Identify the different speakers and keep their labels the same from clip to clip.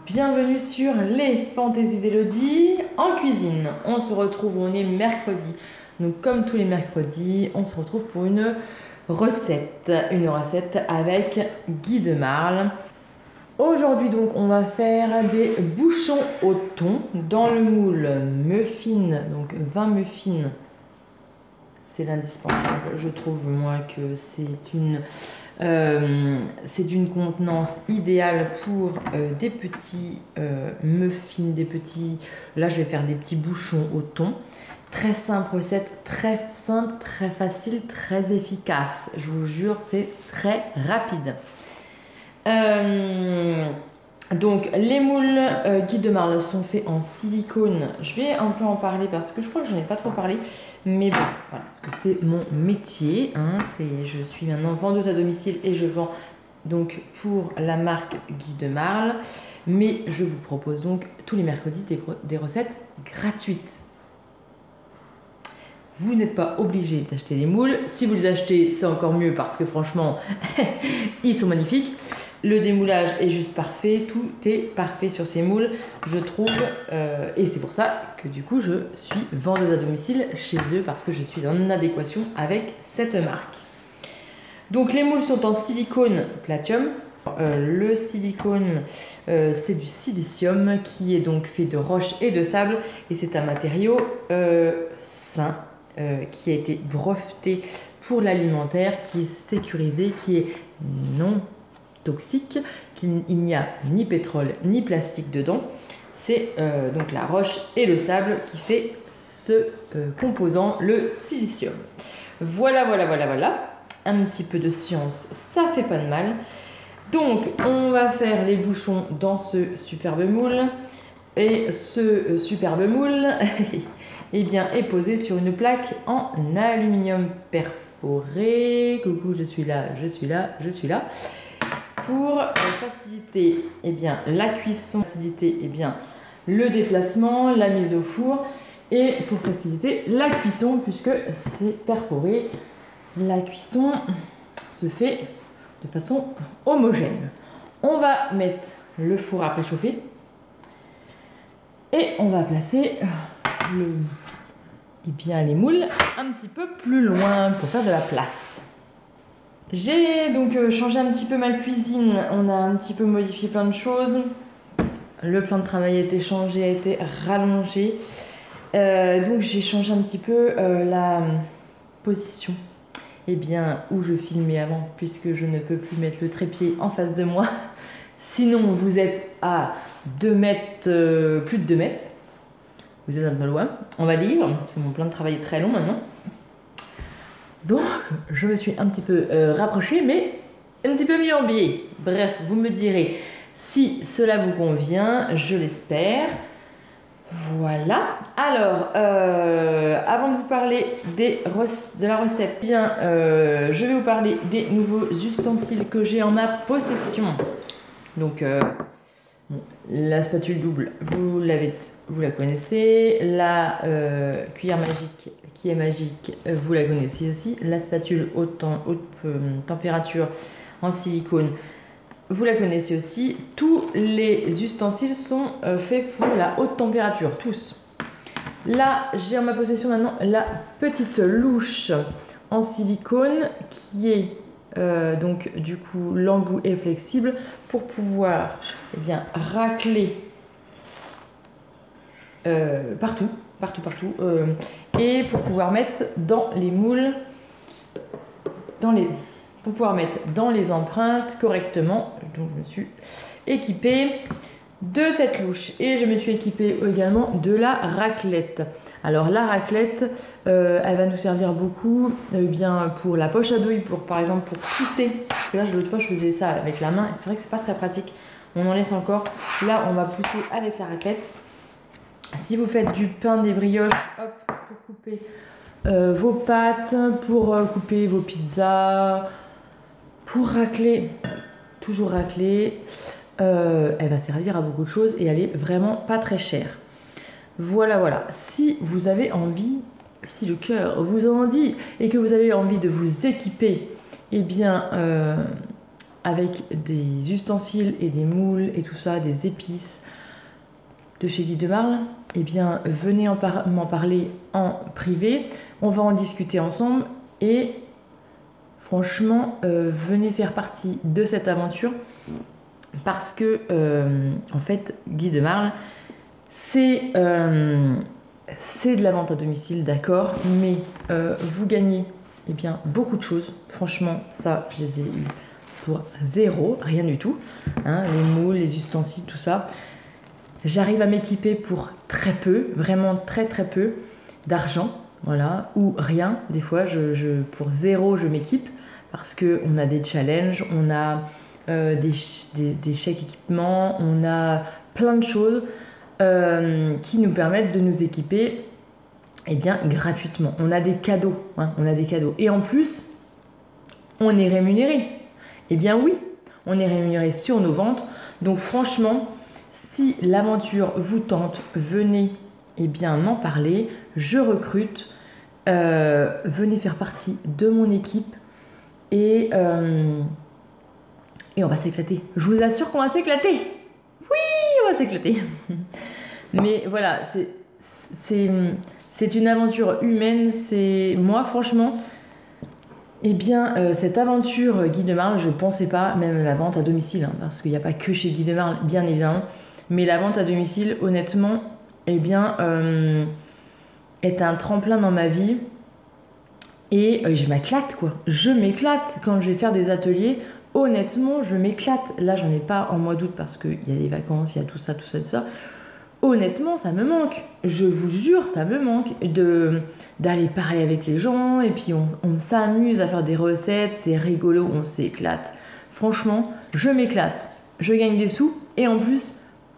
Speaker 1: Bienvenue sur les Fantaisies d'Elodie en cuisine. On se retrouve, on est mercredi. Donc comme tous les mercredis, on se retrouve pour une recette avec Guy de Marle. Aujourd'hui donc on va faire des bouchons au thon dans le moule muffin, donc 20 muffins. C'est l'indispensable. Je trouve moi que c'est d'une contenance idéale pour des petits muffins, là je vais faire des petits bouchons au thon. Très simple recette, très simple, très facile, très efficace. Je vous jure, c'est très rapide. Donc les moules Guy de Marle sont faits en silicone. Je vais un peu en parler parce que je crois que je n'en ai pas trop parlé. Mais bon, voilà, parce que c'est mon métier. Je suis maintenant vendeuse à domicile et je vends donc pour la marque Guy de Marle. Mais je vous propose donc tous les mercredis des recettes gratuites. Vous n'êtes pas obligé d'acheter les moules. Si vous les achetez, c'est encore mieux parce que franchement, ils sont magnifiques. Le démoulage est juste parfait, tout est parfait sur ces moules, je trouve, et c'est pour ça que du coup je suis vendeuse à domicile chez eux parce que je suis en adéquation avec cette marque. Donc les moules sont en silicone Platinum. Le silicone, c'est du silicium qui est donc fait de roche et de sable et c'est un matériau sain qui a été breveté pour l'alimentaire, qui est sécurisé, qui est non toxique, qu'il n'y a ni pétrole ni plastique dedans. C'est donc la roche et le sable qui fait ce composant, le silicium. Voilà. Un petit peu de science, ça fait pas de mal. Donc on va faire les bouchons dans ce superbe moule. Et ce superbe moule eh bien, est posé sur une plaque en aluminium perforé. Coucou, je suis là. Pour faciliter la cuisson, faciliter le déplacement, la mise au four et pour faciliter la cuisson puisque c'est perforé, la cuisson se fait de façon homogène. On va mettre le four à préchauffer et on va placer les moules un petit peu plus loin pour faire de la place. J'ai donc changé un petit peu ma cuisine, on a un petit peu modifié plein de choses. Le plan de travail a été changé, a été rallongé. Donc j'ai changé un petit peu la position où je filmais avant, puisque je ne peux plus mettre le trépied en face de moi. Sinon vous êtes à 2 mètres, plus de 2 mètres. Vous êtes un peu loin, on va dire, parce que mon plan de travail est très long maintenant. Donc, je me suis un petit peu rapprochée, mais un petit peu mis en biais. Bref, vous me direz si cela vous convient, je l'espère. Voilà. Alors, avant de vous parler de la recette, je vais vous parler des nouveaux ustensiles que j'ai en ma possession. Donc, la spatule double, vous la connaissez. La cuillère magique qui est magique, vous la connaissez aussi. La spatule haute température en silicone, vous la connaissez aussi. Tous les ustensiles sont faits pour la haute température, tous. Là, j'ai en ma possession maintenant la petite louche en silicone qui est donc du coup l'embout est flexible pour pouvoir racler partout, et pour pouvoir mettre dans les moules, pour pouvoir mettre dans les empreintes correctement. Donc je me suis équipée de cette louche et je me suis équipée également de la raclette. Alors la raclette, elle va nous servir beaucoup pour la poche à douille, par exemple pour pousser. Parce que là l'autre fois je faisais ça avec la main et c'est vrai que c'est pas très pratique. On en laisse encore. Là on va pousser avec la raclette. Si vous faites du pain, des brioches, pour couper vos pâtes, pour couper vos pizzas, pour racler, toujours racler, elle va servir à beaucoup de choses et elle est vraiment pas très chère. Voilà. Si vous avez envie, si le cœur vous en dit et que vous avez envie de vous équiper, avec des ustensiles et des moules et tout ça, des épices de chez Guy de Marle, eh bien venez m'en parler en privé, on va en discuter ensemble et franchement venez faire partie de cette aventure parce que en fait Guy de Marle c'est de la vente à domicile, d'accord, mais vous gagnez eh bien beaucoup de choses, franchement ça je les ai eu pour zéro, rien du tout, hein, les moules, les ustensiles, tout ça. J'arrive à m'équiper pour très peu, vraiment très peu d'argent, voilà, ou rien. Des fois, pour zéro, je m'équipe parce qu'on a des challenges, on a des chèques équipements, on a plein de choses qui nous permettent de nous équiper eh bien, gratuitement. On a des cadeaux, hein, on a des cadeaux. Et en plus, on est rémunéré. Eh bien oui, on est rémunéré sur nos ventes. Donc franchement, si l'aventure vous tente, venez eh bien m'en parler. Je recrute. Venez faire partie de mon équipe et on va s'éclater. Je vous assure qu'on va s'éclater. Oui, on va s'éclater. Mais voilà, c'est une aventure humaine. C'est moi franchement. Eh bien, cette aventure Guy de Marle, je ne pensais pas, même la vente à domicile, hein, parce qu'il n'y a pas que chez Guy de Marle, bien évidemment, mais la vente à domicile, honnêtement, eh bien, est un tremplin dans ma vie. Et je m'éclate, quoi. Je m'éclate quand je vais faire des ateliers. Honnêtement, je m'éclate. Là, j'en ai pas en mois d'août parce qu'il y a les vacances, il y a tout ça. Honnêtement, ça me manque. Je vous jure, ça me manque d'aller parler avec les gens et puis on s'amuse à faire des recettes, c'est rigolo, on s'éclate. Franchement, je m'éclate. Je gagne des sous et en plus,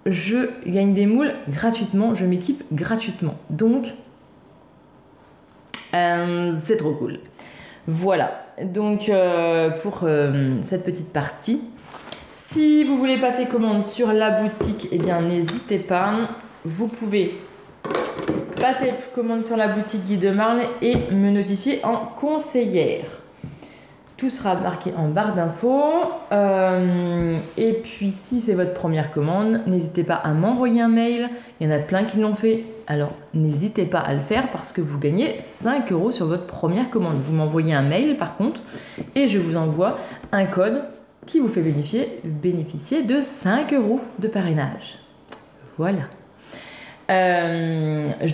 Speaker 1: je gagne des moules gratuitement, je m'équipe gratuitement. Donc, c'est trop cool. Voilà, donc pour cette petite partie. Si vous voulez passer commande sur la boutique, eh bien n'hésitez pas. Vous pouvez passer commande sur la boutique Guy de Marle et me notifier en conseillère. Tout sera marqué en barre d'infos. Et puis si c'est votre première commande, n'hésitez pas à m'envoyer un mail. Il y en a plein qui l'ont fait. Alors n'hésitez pas à le faire parce que vous gagnez 5 € sur votre première commande. Vous m'envoyez un mail par contre et je vous envoie un code qui vous fait bénéficier de 5 € de parrainage. Voilà.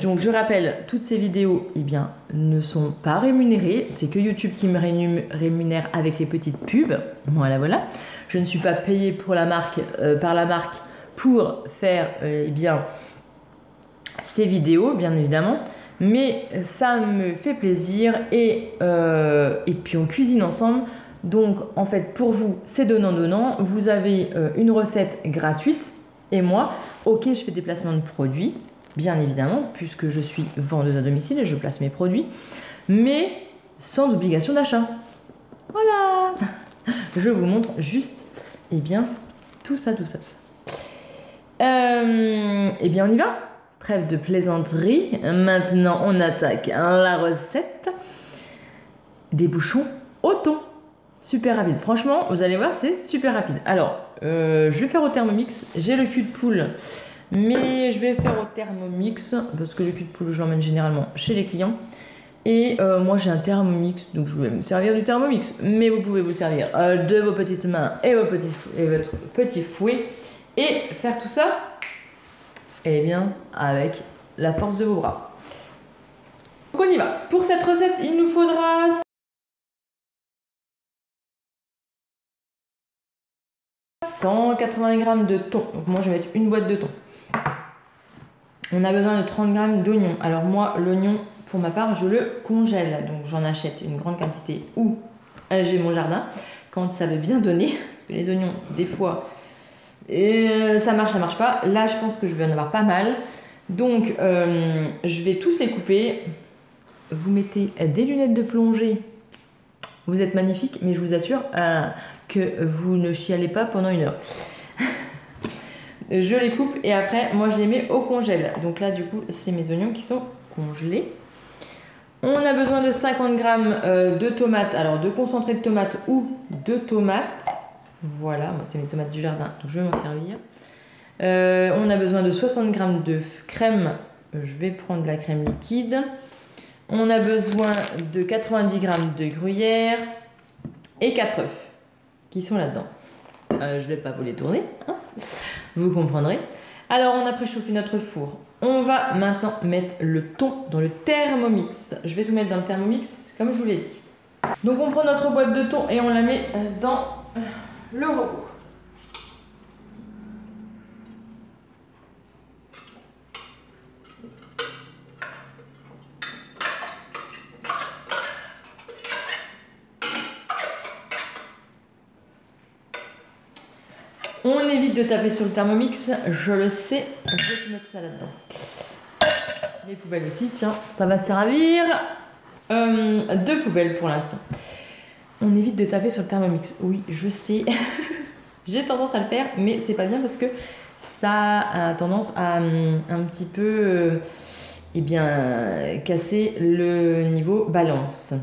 Speaker 1: Donc je rappelle, toutes ces vidéos eh bien, ne sont pas rémunérées. C'est que YouTube qui me rémunère avec les petites pubs. Voilà, voilà. Je ne suis pas payée pour par la marque pour faire eh bien, ces vidéos, bien évidemment. Mais ça me fait plaisir et puis on cuisine ensemble. Donc, en fait, pour vous, c'est donnant-donnant. Vous avez une recette gratuite. Et moi, ok, je fais des placements de produits, bien évidemment, puisque je suis vendeuse à domicile et je place mes produits, mais sans obligation d'achat. Voilà. Je vous montre juste, eh bien, tout ça. Eh bien, on y va. Trêve de plaisanterie. Maintenant, on attaque la recette des bouchons au thon. Super rapide. Franchement, vous allez voir, c'est super rapide. Alors, je vais faire au Thermomix. J'ai le cul de poule, mais je vais faire au Thermomix parce que le cul de poule, je l'emmène généralement chez les clients. Et moi, j'ai un Thermomix, donc je vais me servir du Thermomix. Mais vous pouvez vous servir de vos petites mains et votre petit fouet et faire tout ça, eh bien, avec la force de vos bras. Donc, on y va. Pour cette recette, il nous faudra 180 g de thon. Donc moi je vais mettre une boîte de thon. On a besoin de 30 g d'oignon. Alors moi l'oignon pour ma part je le congèle. Donc j'en achète une grande quantité où j'ai mon jardin. Quand ça veut bien donner. Parce que les oignons des fois ça marche pas. Là je pense que je vais en avoir pas mal. Donc je vais tous les couper. Vous mettez des lunettes de plongée. Vous êtes magnifique, mais je vous assure que vous ne chialez pas pendant 1 heure. Je les coupe et après, moi, je les mets au congèle. Donc là, du coup, c'est mes oignons qui sont congelés. On a besoin de 50 g de tomates. Alors, de concentré de tomates ou de tomates. Voilà, moi c'est mes tomates du jardin, donc je vais m'en servir. On a besoin de 60 g de crème. Je vais prendre la crème liquide. On a besoin de 90 g de gruyère et 4 œufs qui sont là-dedans. Je ne vais pas vous les tourner, hein, vous comprendrez. Alors, on a préchauffé notre four. On va maintenant mettre le thon dans le Thermomix. Je vais tout mettre dans le Thermomix, comme je vous l'ai dit. Donc, on prend notre boîte de thon et on la met dans le robot. On évite de taper sur le Thermomix, je le sais, je vais te mettre ça là-dedans. Les poubelles aussi, tiens, ça va servir. 2 poubelles pour l'instant. On évite de taper sur le Thermomix, oui, je sais. J'ai tendance à le faire, mais c'est pas bien parce que ça a tendance à un petit peu casser le niveau balance.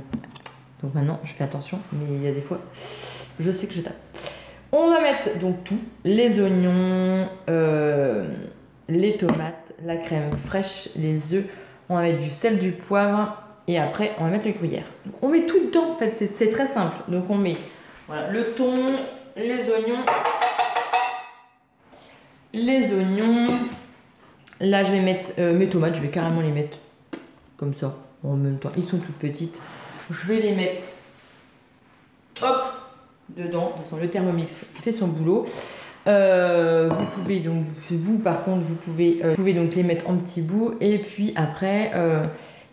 Speaker 1: Donc maintenant, je fais attention, mais il y a des fois, je sais que je tape. On va mettre donc tout, les oignons, les tomates, la crème fraîche, les œufs, on va mettre du sel, du poivre et après on va mettre le gruyère. Donc on met tout dedans, en fait c'est très simple. Donc on met voilà, le thon, les oignons. Là je vais mettre mes tomates, je vais carrément les mettre comme ça en même temps. Ils sont toutes petites. Je vais les mettre, hop, dedans. De toute façon, le Thermomix fait son boulot. Vous pouvez donc, par contre, vous pouvez donc les mettre en petits bouts et puis après,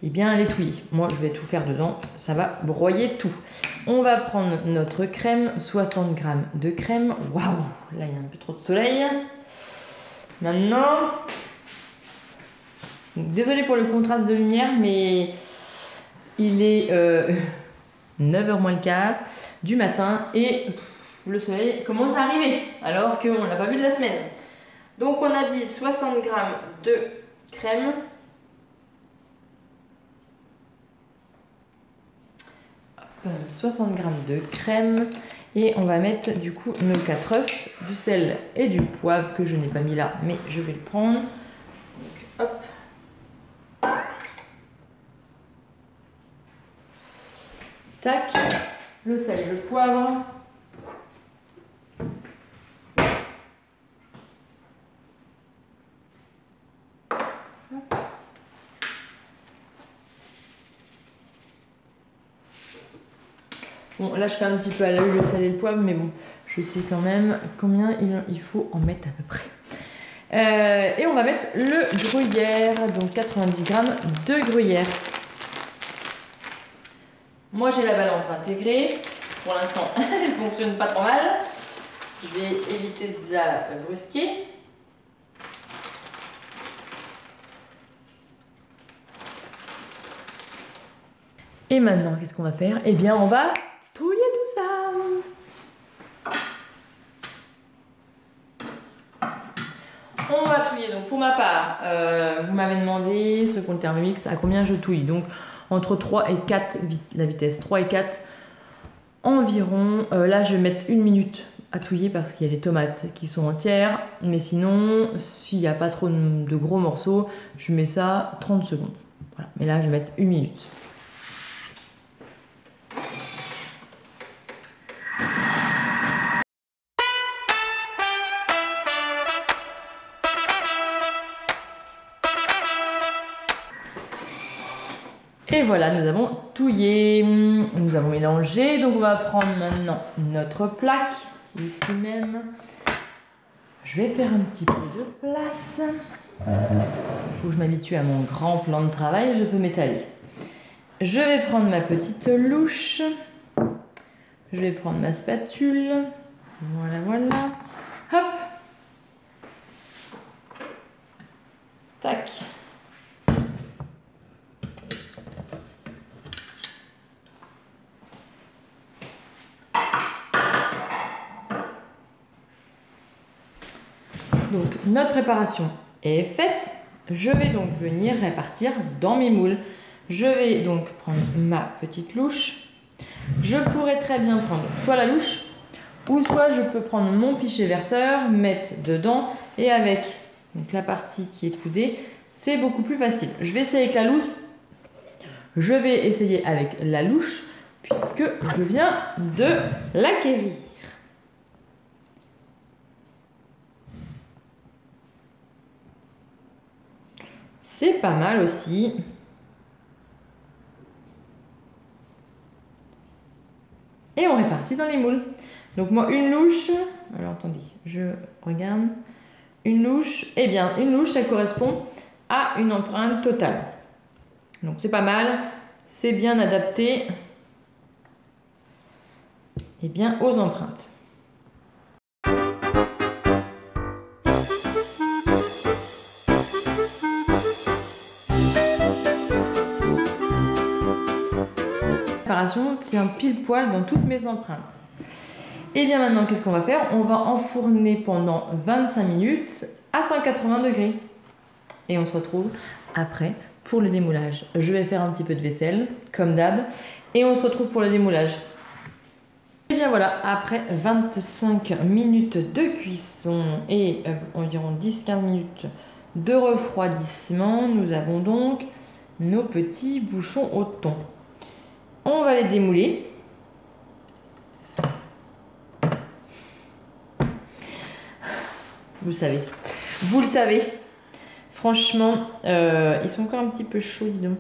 Speaker 1: les touiller. Moi, je vais tout faire dedans. Ça va broyer tout. On va prendre notre crème, 60 g de crème. Waouh, là, il y a un peu trop de soleil. Maintenant, désolée pour le contraste de lumière, mais il est 9h moins le quart du matin et le soleil commence à arriver alors qu'on ne l'a pas vu de la semaine. Donc on a dit 60 g de crème. 60 g de crème et on va mettre du coup nos 4 œufs, du sel et du poivre que je n'ai pas mis là mais je vais le prendre. Donc, hop. Tac, le sel, le poivre. Bon, là je fais un petit peu à l'œil le sel et le poivre, mais bon, je sais quand même combien il faut en mettre à peu près. Et on va mettre le gruyère, donc 90 g de gruyère. Moi j'ai la balance intégrée, pour l'instant elle fonctionne pas trop mal. Je vais éviter de la brusquer. Et maintenant qu'est-ce qu'on va faire? Eh bien on va touiller tout ça. On va touiller, donc pour ma part, vous m'avez demandé ce qu'on le Thermomix à combien je touille. Donc entre 3 et 4, la vitesse 3 et 4 environ. Là, je vais mettre 1 minute à touiller parce qu'il y a les tomates qui sont entières. Mais sinon, s'il n'y a pas trop de gros morceaux, je mets ça 30 secondes. Voilà. Mais là, je vais mettre 1 minute. Et voilà, nous avons touillé, nous avons mélangé. Donc on va prendre maintenant notre plaque, ici même. Je vais faire un petit peu de place. Il faut que je m'habitue à mon grand plan de travail, je peux m'étaler. Je vais prendre ma petite louche. Je vais prendre ma spatule. Voilà, voilà. Hop. Tac. Donc notre préparation est faite. Je vais donc venir répartir dans mes moules. Je vais donc prendre ma petite louche. Je pourrais très bien prendre soit la louche Ou soit je peux prendre mon pichet verseur, mettre dedans et avec donc la partie qui est coudée, c'est beaucoup plus facile. Je vais essayer avec la louche. Je vais essayer avec la louche puisque je viens de l'acquérir. C'est pas mal aussi. Et on répartit dans les moules. Donc moi, une louche... Alors attendez, je regarde. Une louche, eh bien, une louche, ça correspond à une empreinte totale. Donc c'est pas mal. C'est bien adapté eh bien, aux empreintes. La préparation tient pile poil dans toutes mes empreintes. Et bien maintenant, qu'est-ce qu'on va faire? On va enfourner pendant 25 minutes à 180 degrés. Et on se retrouve après pour le démoulage. Je vais faire un petit peu de vaisselle, comme d'hab, et on se retrouve pour le démoulage. Et bien voilà, après 25 minutes de cuisson et environ 10-15 minutes de refroidissement, nous avons donc nos petits bouchons au thon. On va les démouler. Vous le savez. Franchement, ils sont encore un petit peu chauds, dis donc.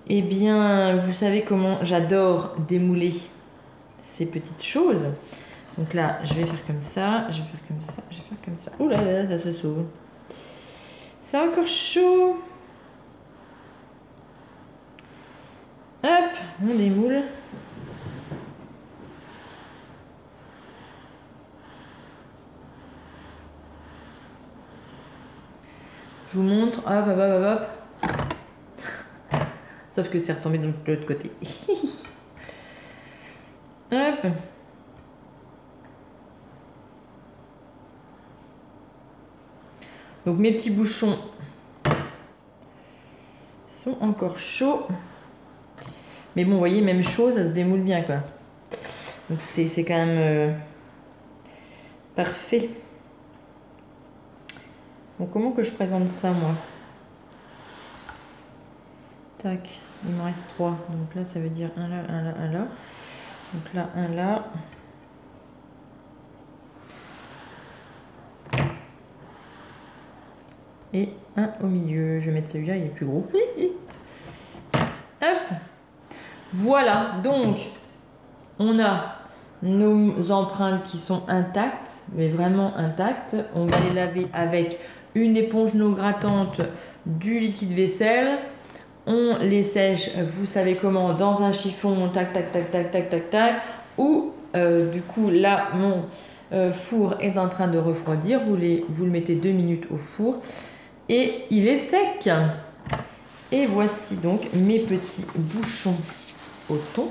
Speaker 1: Eh bien, vous savez comment j'adore démouler ces petites choses. Donc là, je vais faire comme ça, je vais faire comme ça, je vais faire comme ça. Ouh là là, ça se sauve. C'est encore chaud. Hop, on démoule. Je vous montre, hop, hop, hop, hop. Sauf que c'est retombé de l'autre côté. Hop. Donc mes petits bouchons sont encore chauds. Mais bon, vous voyez, même chaud, ça se démoule bien, quoi. Donc c'est quand même parfait. Bon, comment que je présente ça, moi? Tac, il me reste 3. Donc là, ça veut dire un là, un là, un là. Donc là, un là. Et un au milieu. Je vais mettre celui-là, il est plus gros. Hop. Voilà, donc on a nos empreintes qui sont intactes, mais vraiment intactes. On va les laver avec une éponge non grattante, du liquide vaisselle. On les sèche, vous savez comment, dans un chiffon, tac, tac, tac, tac, tac, tac, tac. Ou du coup, là, mon four est en train de refroidir. Vous le mettez 2 minutes au four et il est sec. Et voici donc mes petits bouchons au thon.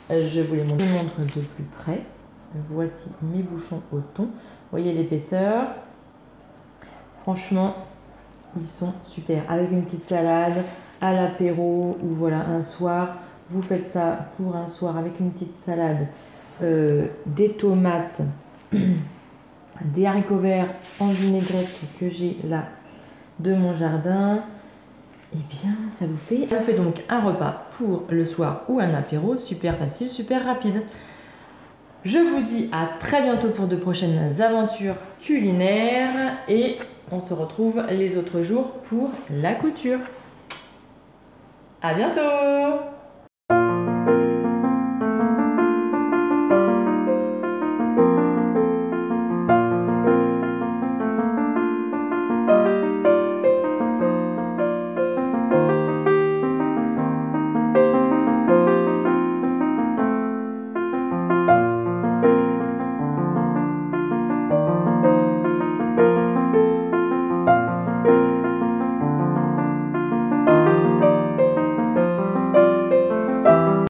Speaker 1: Je vous les montre de plus près. Voici mes bouchons au thon. Vous voyez l'épaisseur. Franchement, ils sont super. Avec une petite salade, à l'apéro ou voilà un soir. Vous faites ça pour un soir avec une petite salade, des tomates, des haricots verts en vinaigrette que j'ai là de mon jardin. Et bien, ça vous fait donc un repas pour le soir ou un apéro, super facile, super rapide. Je vous dis à très bientôt pour de prochaines aventures culinaires et on se retrouve les autres jours pour la couture. À bientôt!